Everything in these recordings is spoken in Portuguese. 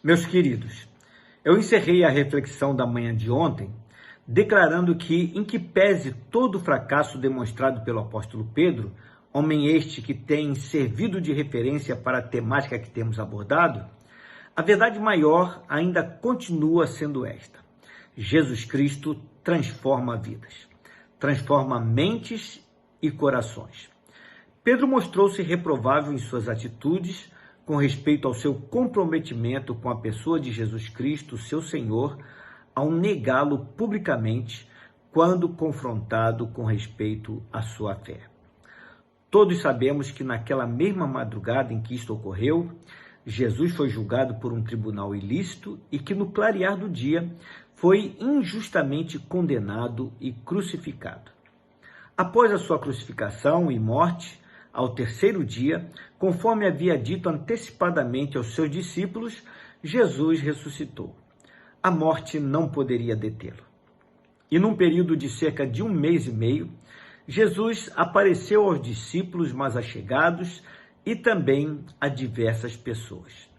Meus queridos, eu encerrei a reflexão da manhã de ontem declarando que, em que pese todo o fracasso demonstrado pelo apóstolo Pedro, homem este que tem servido de referência para a temática que temos abordado, a verdade maior ainda continua sendo esta: Jesus Cristo transforma vidas, transforma mentes e corações. Pedro mostrou-se reprovável em suas atitudes com respeito ao seu comprometimento com a pessoa de Jesus Cristo, seu Senhor, ao negá-lo publicamente quando confrontado com respeito à sua fé. Todos sabemos que naquela mesma madrugada em que isto ocorreu, Jesus foi julgado por um tribunal ilícito e que no clarear do dia foi injustamente condenado e crucificado. Após a sua crucificação e morte, ao terceiro dia, conforme havia dito antecipadamente aos seus discípulos, Jesus ressuscitou. A morte não poderia detê-lo. E num período de cerca de 1 mês e meio, Jesus apareceu aos discípulos mais allegados e também a diversas pessoas.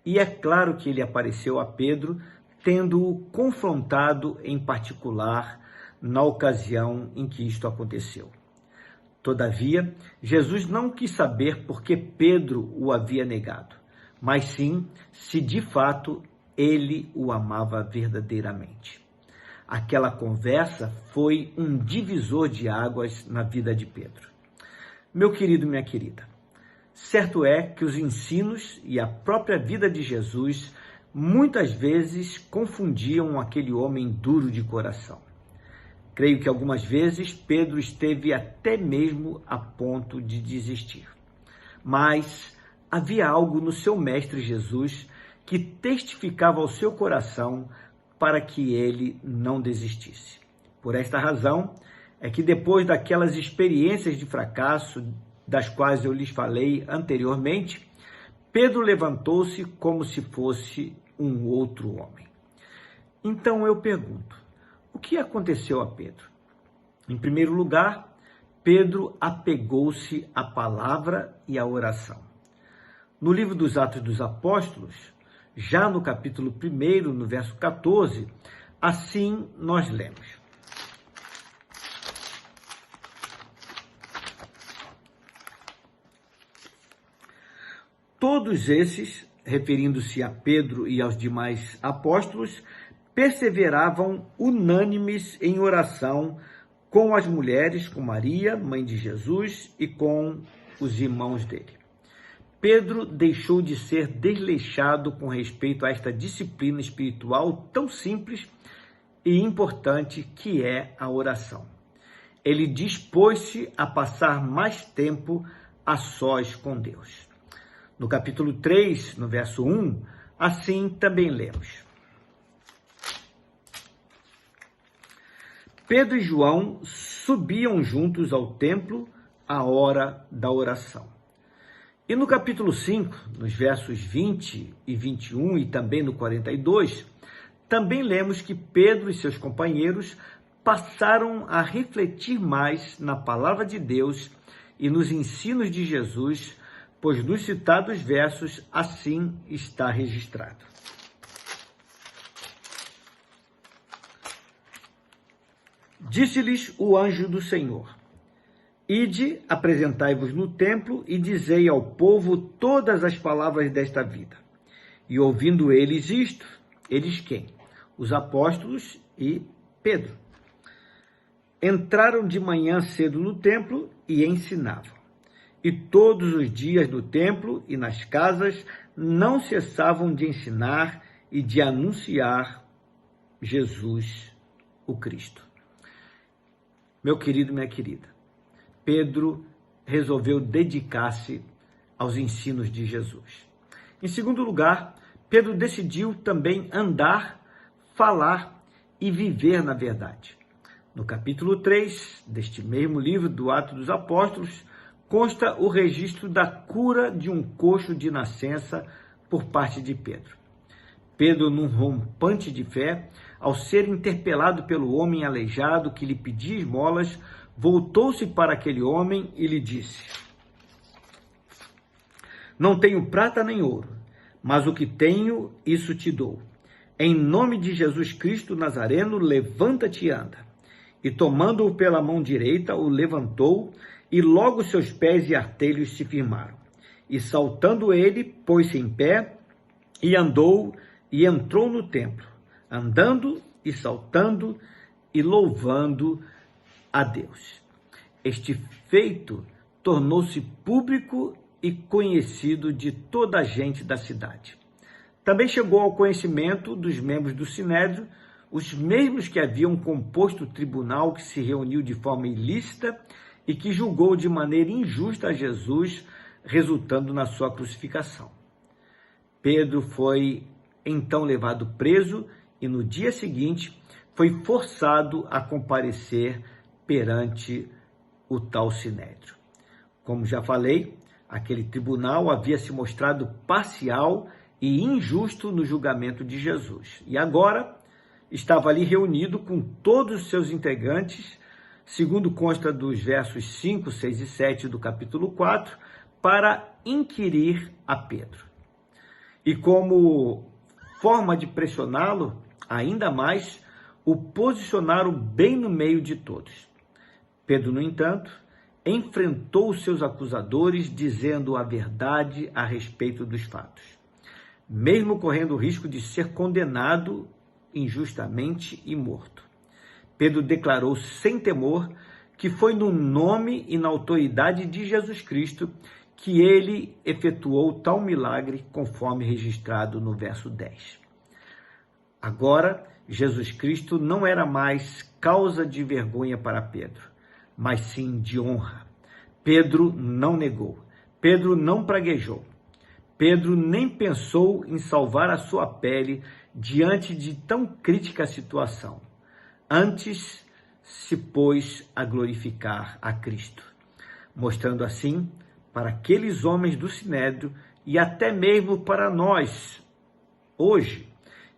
E é claro que ele apareceu a Pedro, tendo-o confrontado em particular na ocasião em que isto aconteceu. Todavia, Jesus não quis saber por que Pedro o havia negado, mas sim se de fato ele o amava verdadeiramente. Aquela conversa foi um divisor de águas na vida de Pedro. Meu querido, minha querida, certo é que os ensinos e a própria vida de Jesus muitas vezes confundiam aquele homem duro de coração. Creio que algumas vezes Pedro esteve até mesmo a ponto de desistir. Mas havia algo no seu mestre Jesus que testificava ao seu coração para que ele não desistisse. Por esta razão é que depois daquelas experiências de fracasso das quais eu lhes falei anteriormente, Pedro levantou-se como se fosse um outro homem. Então eu pergunto, o que aconteceu a Pedro? Em primeiro lugar, Pedro apegou-se à palavra e à oração. No livro dos Atos dos Apóstolos, já no capítulo 1, no verso 14, assim nós lemos: todos esses, referindo-se a Pedro e aos demais apóstolos, perseveravam unânimes em oração com as mulheres, com Maria, mãe de Jesus, e com os irmãos dele. Pedro deixou de ser desleixado com respeito a esta disciplina espiritual tão simples e importante que é a oração. Ele dispôs-se a passar mais tempo a sós com Deus. No capítulo 3, no verso 1, assim também lemos: Pedro e João subiam juntos ao templo à hora da oração. E no capítulo 5, nos versos 20 e 21 e também no 42, também lemos que Pedro e seus companheiros passaram a refletir mais na palavra de Deus e nos ensinos de Jesus, pois nos citados versos assim está registrado. Disse-lhes o anjo do Senhor: ide, apresentai-vos no templo e dizei ao povo todas as palavras desta vida. E ouvindo eles isto, eles quem? Os apóstolos e Pedro. Entraram de manhã cedo no templo e ensinavam. E todos os dias no templo e nas casas não cessavam de ensinar e de anunciar Jesus, o Cristo. Meu querido, minha querida, Pedro resolveu dedicar-se aos ensinos de Jesus. Em segundo lugar, Pedro decidiu também andar, falar e viver na verdade. No capítulo 3 deste mesmo livro do Atos dos Apóstolos, consta o registro da cura de um coxo de nascença por parte de Pedro. Pedro, num rompante de fé, ao ser interpelado pelo homem aleijado que lhe pedia esmolas, voltou-se para aquele homem e lhe disse: não tenho prata nem ouro, mas o que tenho, isso te dou. Em nome de Jesus Cristo Nazareno, levanta-te e anda. E tomando-o pela mão direita, o levantou, e logo seus pés e artelhos se firmaram. E saltando ele, pôs-se em pé, e andou, e entrou no templo, andando e saltando, e louvando a Deus. Este feito tornou-se público e conhecido de toda a gente da cidade. Também chegou ao conhecimento dos membros do Sinédrio, os mesmos que haviam composto o tribunal que se reuniu de forma ilícita e que julgou de maneira injusta a Jesus, resultando na sua crucificação. Pedro foi então levado preso e no dia seguinte foi forçado a comparecer perante o tal Sinédrio. Como já falei, aquele tribunal havia se mostrado parcial e injusto no julgamento de Jesus. E agora estava ali reunido com todos os seus integrantes, segundo consta dos versos 5, 6 e 7 do capítulo 4, para inquirir a Pedro. E como forma de pressioná-lo ainda mais, o posicionaram bem no meio de todos. Pedro, no entanto, enfrentou os seus acusadores, dizendo a verdade a respeito dos fatos, mesmo correndo o risco de ser condenado injustamente e morto. Pedro declarou sem temor que foi no nome e na autoridade de Jesus Cristo que ele efetuou tal milagre, conforme registrado no verso 10. Agora, Jesus Cristo não era mais causa de vergonha para Pedro, mas sim de honra. Pedro não negou, Pedro não praguejou, Pedro nem pensou em salvar a sua pele diante de tão crítica situação. Antes se pôs a glorificar a Cristo, mostrando assim para aqueles homens do Sinédrio e até mesmo para nós, hoje,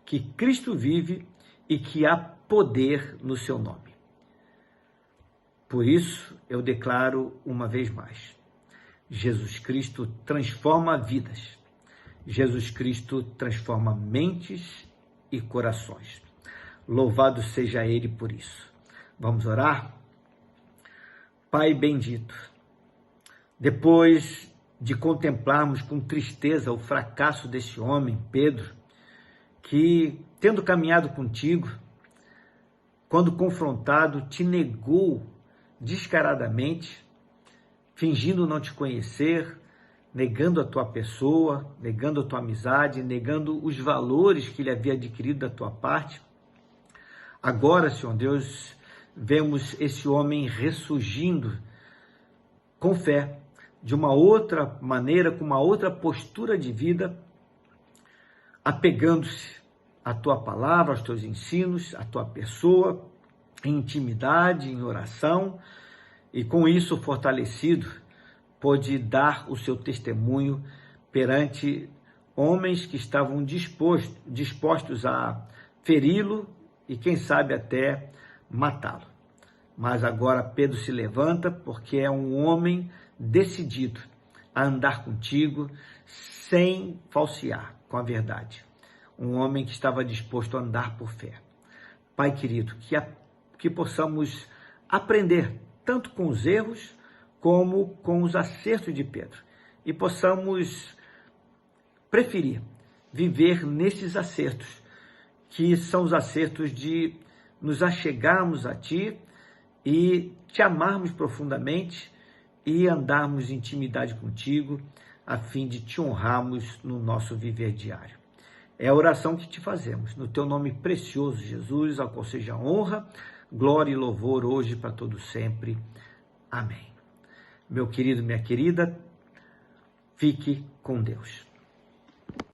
que Cristo vive e que há poder no seu nome. Por isso, eu declaro uma vez mais, Jesus Cristo transforma vidas. Jesus Cristo transforma mentes e corações. Louvado seja Ele por isso. Vamos orar? Pai bendito, depois de contemplarmos com tristeza o fracasso desse homem, Pedro, que, tendo caminhado contigo, quando confrontado, te negou descaradamente, fingindo não te conhecer, negando a tua pessoa, negando a tua amizade, negando os valores que ele havia adquirido da tua parte. Agora, Senhor Deus, vemos esse homem ressurgindo com fé, de uma outra maneira, com uma outra postura de vida, apegando-se à tua palavra, aos teus ensinos, à tua pessoa, em intimidade, em oração, e com isso fortalecido, pôde dar o seu testemunho perante homens que estavam dispostos a feri-lo e quem sabe até matá-lo. Mas agora Pedro se levanta porque é um homem decidido a andar contigo sem falsear com a verdade. Um homem que estava disposto a andar por fé. Pai querido, que possamos aprender tanto com os erros como com os acertos de Pedro. E possamos preferir viver nesses acertos, que são os acertos de nos achegarmos a Ti e Te amarmos profundamente e andarmos em intimidade contigo, a fim de Te honrarmos no nosso viver diário. É a oração que Te fazemos, no Teu nome precioso, Jesus, ao qual seja honra, glória e louvor hoje para todo sempre. Amém. Meu querido, minha querida, fique com Deus.